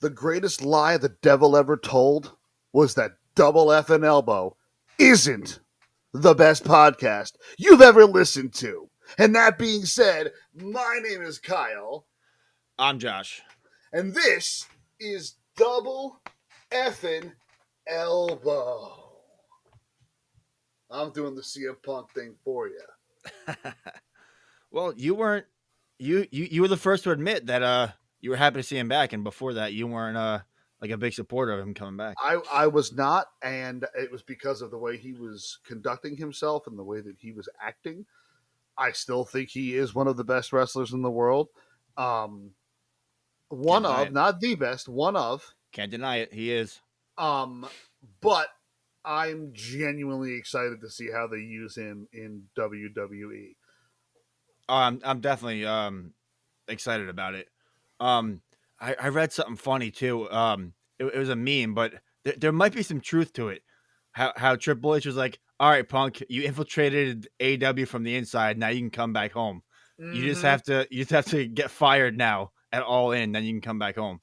The greatest lie the devil ever told was that Double F and Elbow isn't the best podcast you've ever listened to. And that being said, my name is Kyle, I'm Josh. and this is Double Effin' Elbow. I'm doing the CM Punk thing for you. Well, you weren't you were the first to admit that you were happy to see him back, and before that you weren't like a big supporter of him coming back. I was not, and it was because of the way he was conducting himself and the way that he was acting. I still think he is one of the best wrestlers in the world. One of, not the best, one of. Can't deny it. He is. But I'm genuinely excited to see how they use him in WWE. I'm definitely excited about it. I read something funny too. It was a meme, but there might be some truth to it. How Triple H was like, "All right, Punk, you infiltrated AEW from the inside. Now you can come back home. You just have to get fired now at All In, then you can come back home."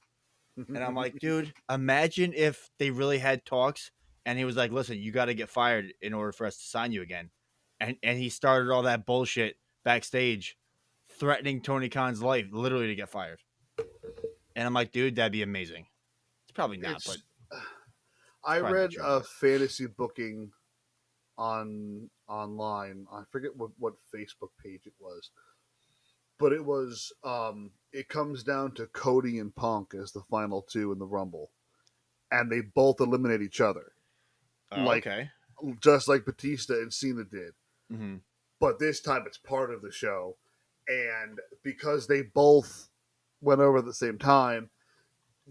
And I'm like, dude, imagine if they really had talks and he was like, listen, you got to get fired in order for us to sign you again. And he started all that bullshit backstage, threatening Tony Khan's life, literally to get fired. And I'm like, dude, that'd be amazing. It's probably not, but I read a fantasy booking online. I forget what Facebook page it was, but it was it comes down to Cody and Punk as the final two in the Rumble, and they both eliminate each other. Okay, just like Batista and Cena did. Mm-hmm. But this time it's part of the show, and because they both went over at the same time,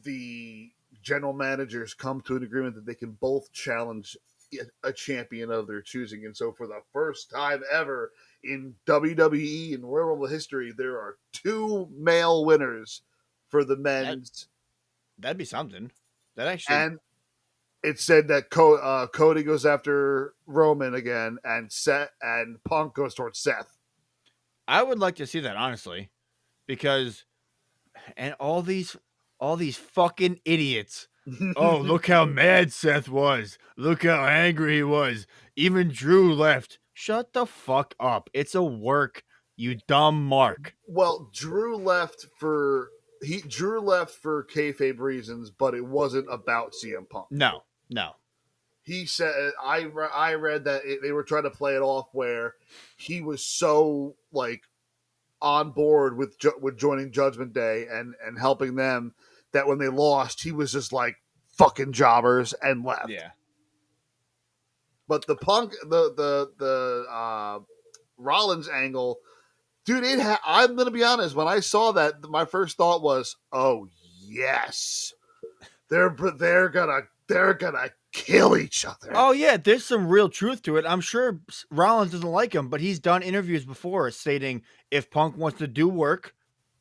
the general managers come to an agreement that they can both challenge a champion of their choosing. And so for the first time ever in WWE and Royal Rumble history, there are two male winners for the men's. That'd be something. That actually. And it said that Cody goes after Roman again, and Punk goes towards Seth. I would like to see that, honestly, because and all these fucking idiots. Oh, look how mad Seth was. Look how angry he was. Even Drew left. Shut the fuck up. It's a work, you dumb mark. Well, Drew left for kayfabe reasons, but it wasn't about CM Punk. No. He said I read that they were trying to play it off where he was so like on board with joining Judgment Day and helping them that when they lost, he was just like fucking jobbers and left. Yeah. But the Punk, the Rollins angle, dude, I'm gonna be honest. When I saw that, my first thought was, "Oh yes, they're gonna kill each other." Oh yeah, there's some real truth to it. I'm sure Rollins doesn't like him, but he's done interviews before stating if Punk wants to do work,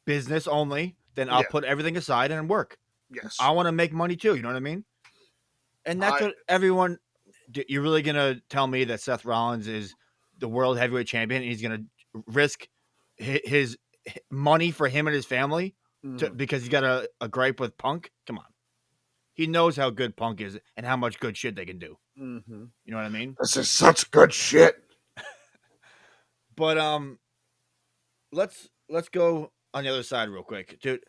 business only, then I'll put everything aside and work. Yes, I want to make money too. You know what I mean? And that's what everyone. You're really gonna tell me that Seth Rollins is the world heavyweight champion and he's gonna risk his money for him and his family because he's got a gripe with Punk? Come on. He knows how good Punk is and how much good shit they can do. Mm-hmm. You know what I mean? This is such good shit. But let's go on the other side real quick, dude.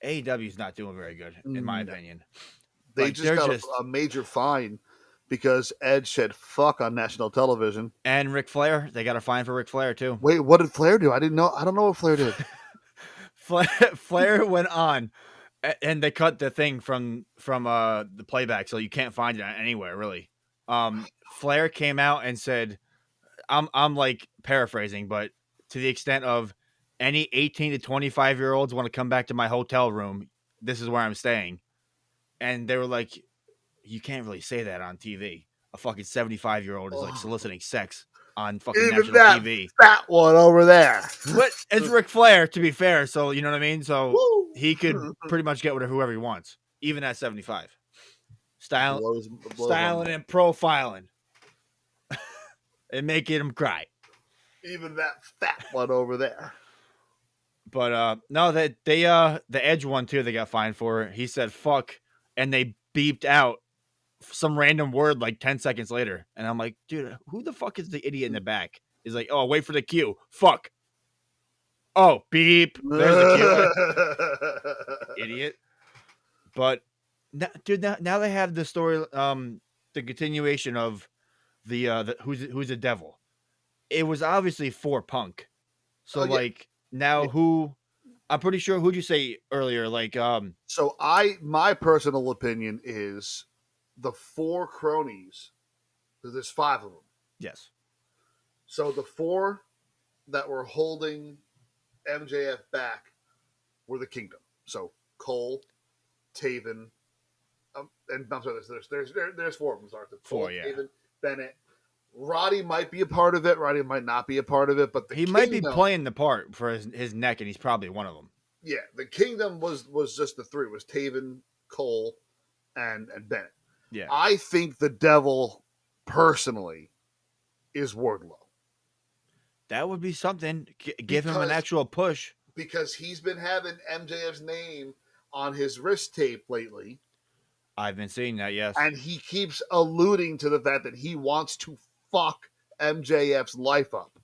AEW is not doing very good, in my opinion. They just got a major fine because Edge said "fuck" on national television. And Ric Flair, they got a fine for Ric Flair too. Wait, what did Flair do? I didn't know. I don't know what Flair did. Flair went on, and they cut the thing from the playback, so you can't find it anywhere really. Flair came out and said, "I'm like paraphrasing, but to the extent of any 18 to 25-year-olds want to come back to my hotel room, this is where I'm staying." And they were like, "You can't really say that on TV. A fucking 75-year-old is like soliciting sex on fucking national TV." Fat one over there. But it's Ric Flair, to be fair. So you know what I mean. So he could pretty much get whoever he wants, even at 75. Styling and profiling, and making him cry. Even that fat one over there. But no, that they the Edge one too. They got fined for. He said fuck, and they beeped out some random word like 10 seconds later, and I'm like, dude, who the fuck is the idiot in the back? He's like, oh, wait for the cue. Fuck. Oh, beep. There's the cue. Idiot. But dude, now they have the story, the continuation of the who's the devil. It was obviously for Punk. So Oh, yeah. like now Yeah. who? I'm pretty sure who'd you say earlier? Like So my personal opinion is the four cronies. There's five of them. yes, So the four that were holding MJF back were the Kingdom. So Cole, Taven, and I'm sorry, there's four of them. Sorry, Cole, four, yeah. Taven, Bennett. Roddy might be a part of it. Roddy might not be a part of it, but the He Kingdom, might be playing the part for his neck, and he's probably one of them. yeah, the Kingdom was just the three. It was Taven, Cole, and Bennett. Yeah, I think the devil, personally, is Wardlow. that would be something. Give him an Because- actual push. Because he's been having MJF's name on his wrist tape lately, I've been seeing that. Yes, and he keeps alluding to the fact that he wants to fuck MJF's life up.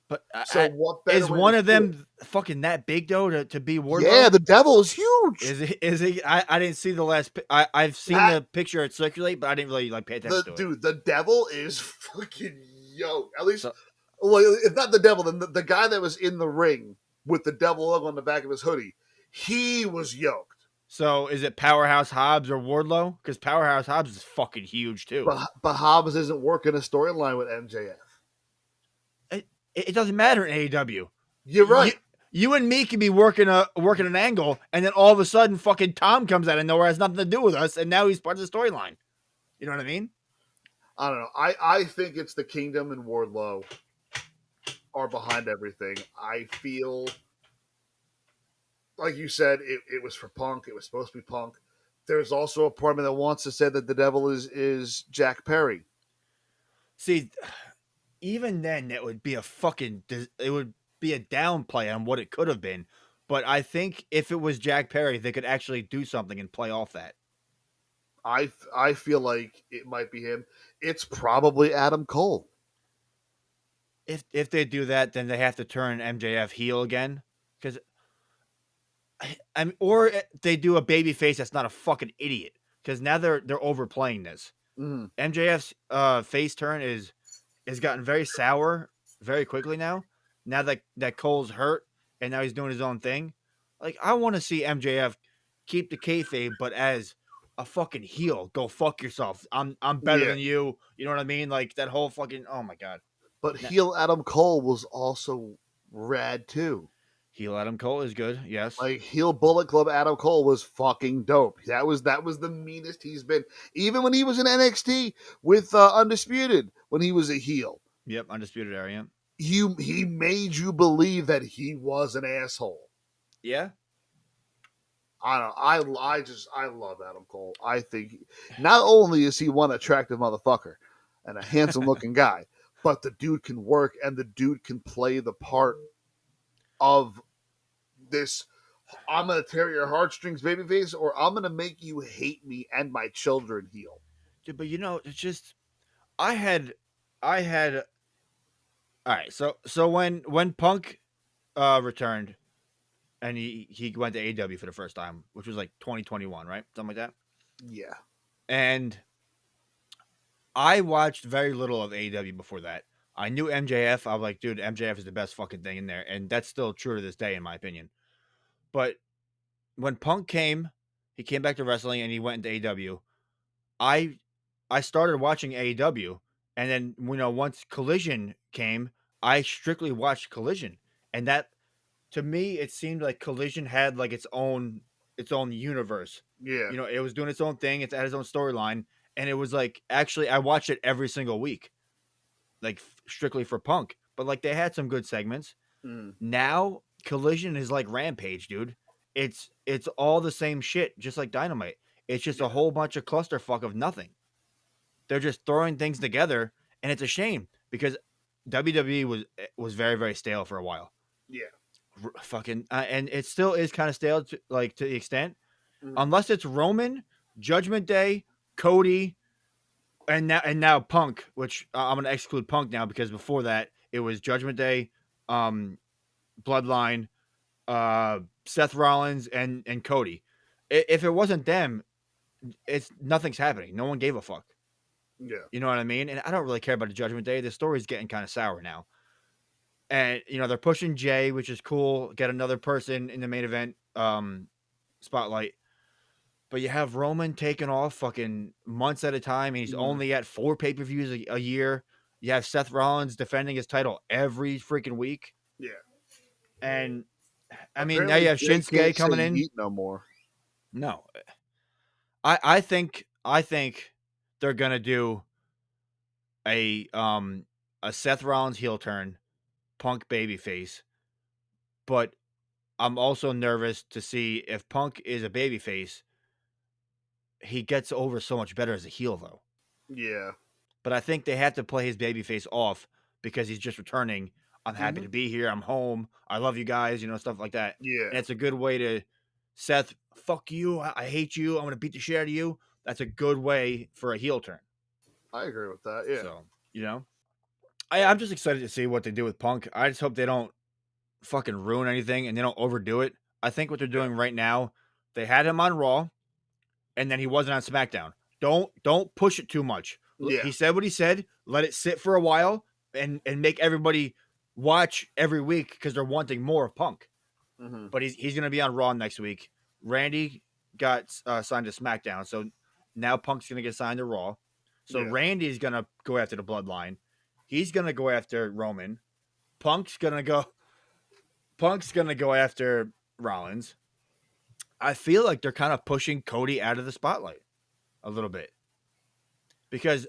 but So what better is way one to of do them fucking that big though to be it? Wardlow? Yeah, the devil is huge. Is he? I didn't see the last. I've seen That- the picture circulate, but I didn't really like pay attention to it. Dude, the devil is fucking yoked. At least, So- well, if not the devil, then the guy that was in the ring with the devil logo on the back of his hoodie, he was yoked. So is it Powerhouse Hobbs or Wardlow? Because Powerhouse Hobbs is fucking huge too. But Hobbs isn't working a storyline with MJF. It doesn't matter in AEW. You're right. You and me can be working an angle, and then all of a sudden, fucking Tom comes out of nowhere, has nothing to do with us, and now he's part of the storyline. You know what I mean? I don't know. I think it's the Kingdom and Wardlow are behind everything. I feel like you said it was for Punk. It was supposed to be Punk. There's also a part of me that wants to say that the devil is Jack Perry. See, even then, it would be a downplay on what it could have been. But I think if it was Jack Perry, they could actually do something and play off that. I feel like it might be him. It's probably Adam Cole. If they do that, then they have to turn MJF heel again, because or they do a baby face that's not a fucking idiot, because now they're overplaying this. Mm. MJF's face turn is gotten very sour very quickly now. Now that Cole's hurt and now he's doing his own thing, like I want to see MJF keep the kayfabe, but as a fucking heel. Go fuck yourself. I'm better than you. You know what I mean? Like that whole fucking. Oh my god. But heel Adam Cole was also rad too. Heel Adam Cole is good. Yes. Like heel Bullet Club Adam Cole was fucking dope. That was the meanest he's been. Even when he was in NXT with Undisputed, when he was a heel. Yep. Undisputed Era. He made you believe that he was an asshole. Yeah. I don't know. I love Adam Cole. I think not only is he one attractive motherfucker and a handsome looking guy, but the dude can work and the dude can play the part of this. I'm gonna tear your heartstrings, babyface, or I'm gonna make you hate me and my children heel. Dude, but you know, it's just I had all right. So when Punk returned and he went to AEW for the first time, which was like 2021, right? Something like that. Yeah. And I watched very little of AEW before that. I knew MJF. I was like, dude, MJF is the best fucking thing in there. And that's still true to this day, in my opinion. But when Punk came, he came back to wrestling and he went into AEW. I started watching AEW. And then, once Collision came, I strictly watched Collision. And that, to me, it seemed like Collision had like its own universe. Yeah. It was doing its own thing. It had its own storyline. And it was like, actually, I watched it every single week, like strictly for Punk. But like, they had some good segments. Mm. Now, Collision is like Rampage, dude. It's all the same shit, just like Dynamite. It's just a whole bunch of clusterfuck of nothing. They're just throwing things together, and it's a shame because WWE was very, very stale for a while. Yeah. fucking and it still is kind of stale to, like to the extent Mhm. unless it's Roman, Judgment Day, Cody, and now Punk, which I'm gonna exclude Punk now because before that it was Judgment Day, um, Bloodline, Seth Rollins, and Cody. If it wasn't them, it's nothing's happening. No one gave a fuck. Yeah. You know what I mean? And I don't really care about the Judgment Day. The story's getting kind of sour now. And they're pushing Jay, which is cool. Get another person in the main event spotlight. But you have Roman taking off fucking months at a time, and he's Mhm. only at 4 pay-per-views a year. You have Seth Rollins defending his title every freaking week. Yeah. And I mean, now you Apparently, have Jay Shinsuke can't say coming in. yeet no more. No. I think they're gonna do a um a Seth Rollins heel turn, Punk babyface. But I'm also nervous to see if Punk is a babyface, he gets over so much better as a heel though. Yeah. But I think they have to play his babyface off because he's just returning. I'm happy Mhm. to be here. I'm home. I love you guys, stuff like that. Yeah. And it's a good way to Seth, fuck you. I hate you. I'm gonna beat the shit out of you. That's a good way for a heel turn. I agree with that. Yeah. So, I'm just excited to see what they do with Punk. I just hope they don't fucking ruin anything and they don't overdo it. I think what they're Yeah. doing right now, they had him on Raw and then he wasn't on SmackDown. Don't push it too much. Yeah. He said what he said. Let it sit for a while and make everybody watch every week because they're wanting more of Punk. Mhm. But he's gonna be on Raw next week. Randy got signed to SmackDown, so now Punk's gonna get signed to Raw. So Yeah. Randy's gonna go after the Bloodline. He's gonna go after Roman. Punk's gonna go. Punk's gonna go after Rollins. I feel like they're kind of pushing Cody out of the spotlight a little bit because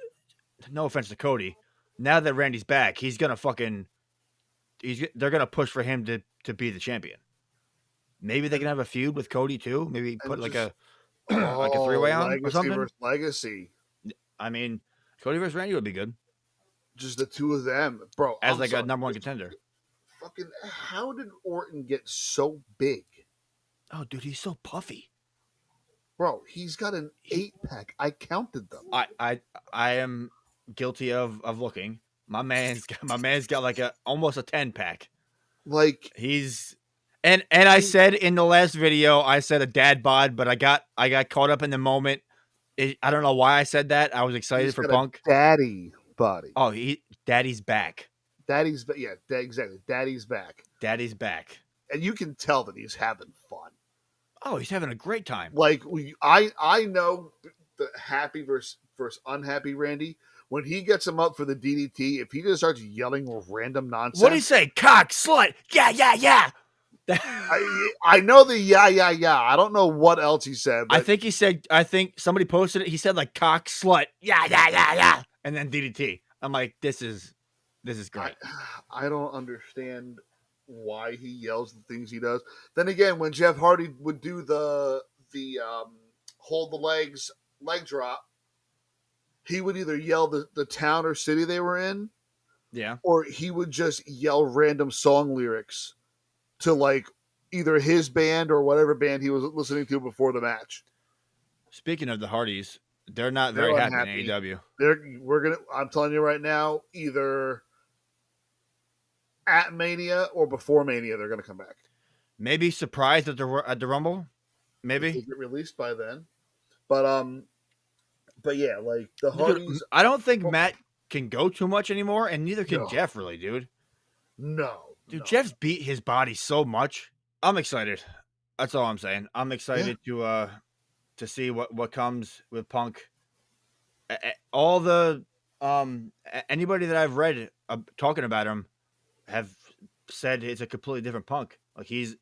no offense to Cody, now that Randy's back, he's gonna fucking they're gonna push for him to be the champion. Maybe they And can have a feud with Cody too. Maybe put and like just a like a 3-way on or legacy something. versus legacy. I mean, Cody versus Randy would be good Just the two of them, bro. as I'm like a sorry. number one contender. Fucking how did Orton get so big? Oh, dude, he's so puffy. Bro, he's got an He, 8-pack. I counted them. I am guilty of looking. My man's got like a almost a 10-pack. Like He's and I he, said in the last video, I said a dad bod, but I got caught up in the moment. I don't know why I said that. I was excited he's for got a Punk. daddy body. Oh, Daddy's back. Yeah, exactly. Daddy's back. Daddy's back. And you can tell that he's having fun. Oh, he's having a great time. Like I know the happy versus unhappy Randy. When he gets him up for the DDT, if he just starts yelling random nonsense, What do you say? Cock, slut. Yeah, yeah, yeah. I know the yeah. I don't know what else he said, but I think somebody posted it. He said like cock, slut. Yeah, yeah, yeah, yeah. And then DDT. I'm like, this is great. I don't understand why he yells the things he does. Then again, when Jeff Hardy would do the hold the leg drop, he would either yell the town or city they were in, Yeah. or he would just yell random song lyrics to like either his band or whatever band he was listening to before the match. Speaking of the Hardys, they're not They're very happy unhappy. in AEW. I'm telling you right now, either at Mania or before Mania, they're gonna come back. Maybe surprised at the Rumble. If Maybe. they get released by then. But yeah, like the Hardys. Dude, I don't think Matt can go too much anymore, and neither can No. Jeff really, dude. No. Jeff's beat his body so much. I'm excited. That's all I'm saying. I'm excited to see what comes with Punk. All the anybody that I've read talking about him have said it's a completely different Punk. Like he's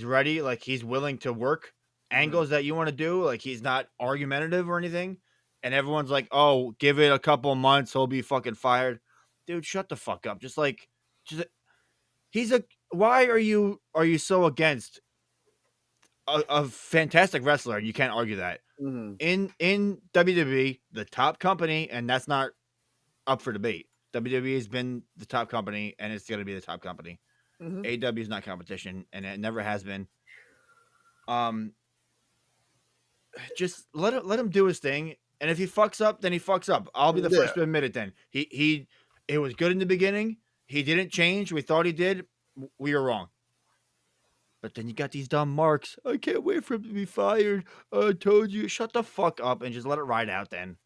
ready. Like he's willing to work angles that you want to do. Like he's not argumentative or anything. And everyone's like, "Oh, give it a couple of months, he'll be fucking fired." Dude, shut the fuck up. Just he's a. Why are you so against a fantastic wrestler? You can't argue that. Mm-hmm. In WWE, the top company, and that's not up for debate. WWE has been the top company, and it's going to be the top company. Mhm. AEW is not competition, and it never has been. Um, just let him do his thing, and if he fucks up, then he fucks up. I'll be the Yeah. first to admit it. Then it was good in the beginning. He didn't change. We thought he did. We were wrong. But then you got these dumb marks. I can't wait for him to be fired. I told you. Shut the fuck up and just let it ride out. Then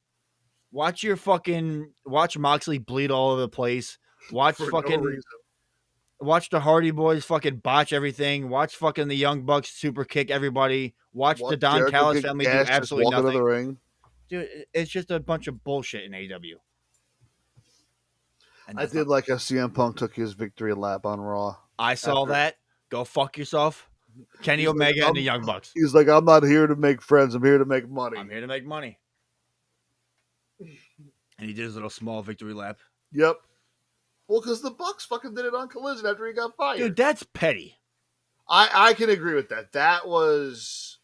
watch Moxley bleed all over the place. For no reason. Watch the Hardy Boys fucking botch everything. Watch fucking the Young Bucks super kick everybody. Watch the Watch Don Jericho Callis get family do gashed just absolutely walking to nothing. the ring. Dude, it's just a bunch of bullshit in AEW. And I did like how CM Punk took his victory lap on Raw. I saw after- that. Go fuck yourself. Kenny He's like, Omega and the Young Bucks. He's like, I'm not here to make friends. I'm here to make money. I'm here to make money. And he did his little small victory lap. Yep. Well, because the Bucks fucking did it on Collision after he got fired. Dude, that's petty. I can agree with that. That was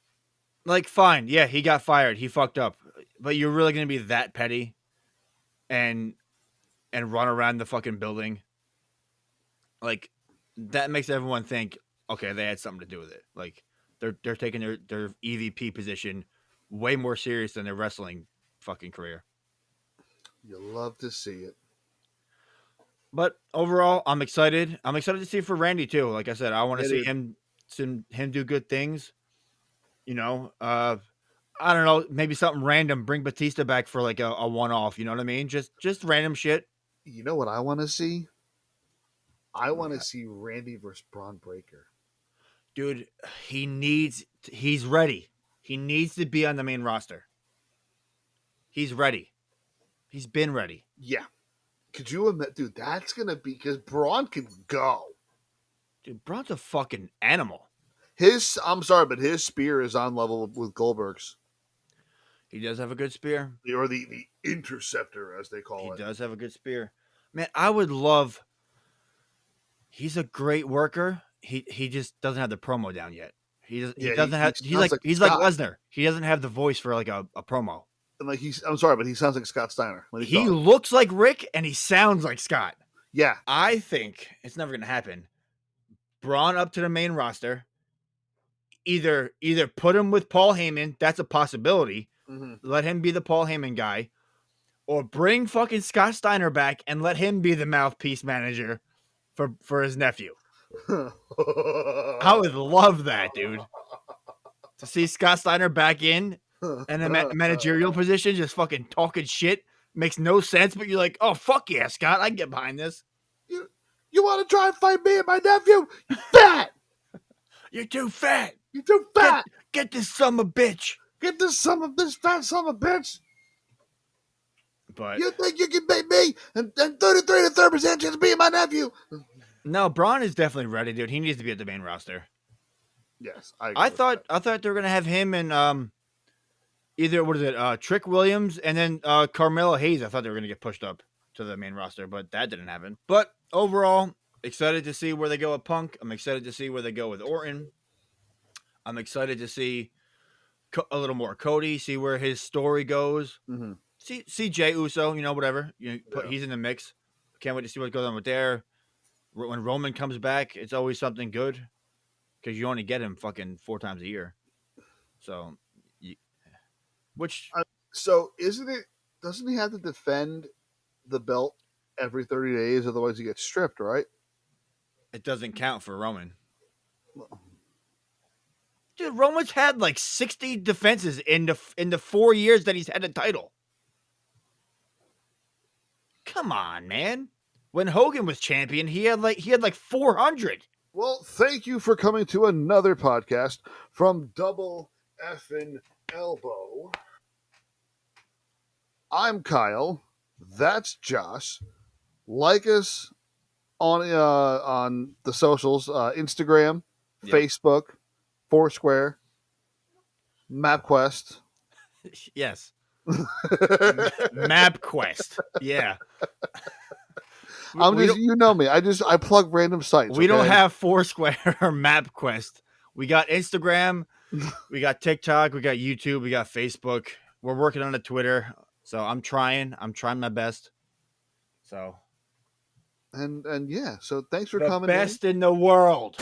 Like, fine. Yeah, he got fired. He fucked up. But you're really going to be that petty and run around the fucking building? Like, that makes everyone think, okay, they had something to do with it. Like, they're taking their EVP position way more serious than their wrestling fucking career. you love to see it. But overall, I'm excited. I'm excited to see it for Randy too. Like I said, I want to see dude. him do good things. You know, I don't know, maybe something random. Bring Batista back for like a one-off. You know what I mean? Just random shit. You know what I want to see? I want to see Randy versus Braun Breaker. Dude, he's ready. He needs to be on the main roster. He's ready. He's been ready. Yeah. Could you imagine? Dude, that's going to be because Braun can go. Dude, Braun's a fucking animal. I'm sorry, but his spear is on level with Goldberg's. He does have a good spear. Or the interceptor, as they call it. He does have a good spear. Man, I would love. He's a great worker. He just doesn't have the promo down yet. He doesn't have. He's like Lesnar. He doesn't have the voice for like a promo. And like I'm sorry, but he sounds like Scott Steiner. He looks like Rick and he sounds like Scott. Yeah, I think it's never gonna happen. Braun up to the main roster. Either put him with Paul Heyman. That's a possibility. Mm-hmm. Let him be the Paul Heyman guy, or bring fucking Scott Steiner back and let him be the mouthpiece manager for his nephew. I would love that, dude. To see Scott Steiner back in a managerial position, just fucking talking shit, makes no sense. But you're like, oh fuck yeah, Scott, I can get behind this. You want to try and fight me and my nephew? You fat. You're too fat. You're too fat. Get this son of a bitch. Get this fat son of a bitch. But you think you can beat me and 33 to 30% chance of being my nephew? No, Braun is definitely ready, dude. He needs to be at the main roster. Yes, I thought they were gonna have him and either Trick Williams and then Carmelo Hayes. I thought they were gonna get pushed up to the main roster, but that didn't happen. But overall, excited to see where they go with Punk. I'm excited to see where they go with Orton. I'm excited to see a little more Cody, see where his story goes. Mm-hmm. See Jey Uso, whatever. He's in the mix. Can't wait to see what goes on with there. When Roman comes back, it's always something good because you only get him fucking 4 times a year. So, isn't it? Doesn't he have to defend the belt every 30 days? Otherwise, he gets stripped, right? It doesn't count for Roman. Dude, Roman's had like 60 defenses in the 4 years that he's had the title. Come on, man. When Hogan was champion, he had like 400. Well, thank you for coming to another podcast from Double Effin' Elbow. I'm Kyle. That's Josh. Like us on the socials, Instagram, Yep. Facebook, Foursquare, MapQuest. Yes. MapQuest. Yeah. You know me. I plug random sites. We don't have Foursquare or MapQuest. We got Instagram, we got TikTok, we got YouTube, we got Facebook. We're working on a Twitter. So I'm trying my best. So And yeah, so thanks for The coming in. best in the world.